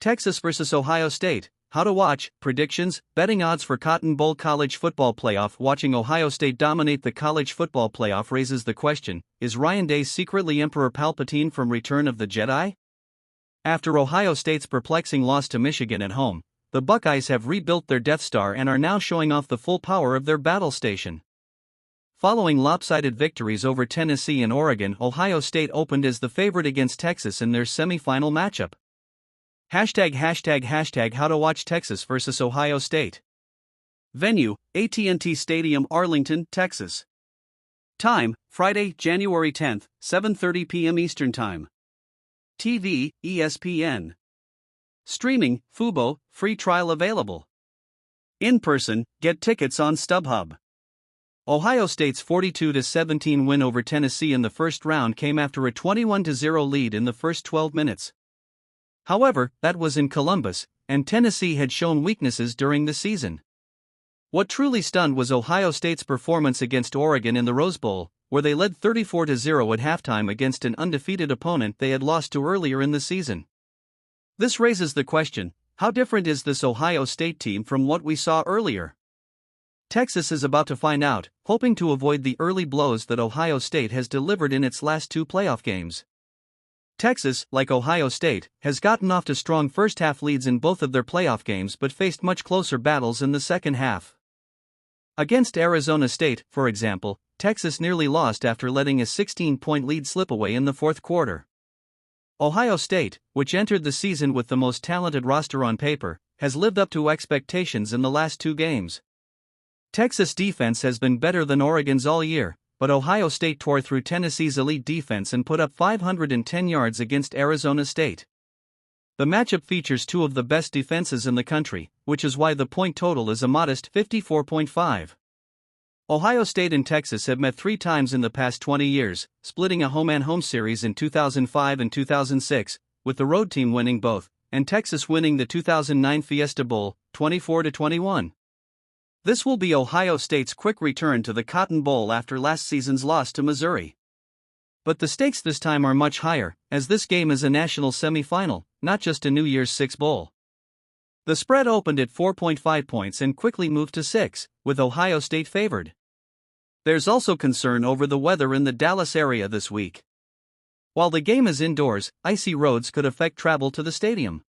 Texas vs. Ohio State. How to watch, predictions, betting odds for Cotton Bowl College Football Playoff. Watching Ohio State dominate the college football playoff raises the question, is Ryan Day secretly Emperor Palpatine from Return of the Jedi? After Ohio State's perplexing loss to Michigan at home, the Buckeyes have rebuilt their Death Star and are now showing off the full power of their battle station. Following lopsided victories over Tennessee and Oregon, Ohio State opened as the favorite against Texas in their semi-final matchup. #### How to watch Texas vs. Ohio State. Venue, AT&T Stadium, Arlington, Texas. Time, Friday, January 10, 7:30 p.m. Eastern Time. TV, ESPN. Streaming, Fubo, free trial available. In person, get tickets on StubHub. Ohio State's 42-17 win over Tennessee in the first round came after a 21-0 lead in the first 12 minutes. However, that was in Columbus, and Tennessee had shown weaknesses during the season. What truly stunned was Ohio State's performance against Oregon in the Rose Bowl, where they led 34-0 at halftime against an undefeated opponent they had lost to earlier in the season. This raises the question, how different is this Ohio State team from what we saw earlier? Texas is about to find out, hoping to avoid the early blows that Ohio State has delivered in its last two playoff games. Texas, like Ohio State, has gotten off to strong first-half leads in both of their playoff games but faced much closer battles in the second half. Against Arizona State, for example, Texas nearly lost after letting a 16-point lead slip away in the fourth quarter. Ohio State, which entered the season with the most talented roster on paper, has lived up to expectations in the last two games. Texas' defense has been better than Oregon's all year, but Ohio State tore through Tennessee's elite defense and put up 510 yards against Arizona State. The matchup features two of the best defenses in the country, which is why the point total is a modest 54.5. Ohio State and Texas have met 3 times in the past 20 years, splitting a home-and-home series in 2005 and 2006, with the road team winning both, and Texas winning the 2009 Fiesta Bowl, 24-21. This will be Ohio State's quick return to the Cotton Bowl after last season's loss to Missouri. But the stakes this time are much higher, as this game is a national semifinal, not just a New Year's Six bowl. The spread opened at 4.5 points and quickly moved to 6, with Ohio State favored. There's also concern over the weather in the Dallas area this week. While the game is indoors, icy roads could affect travel to the stadium.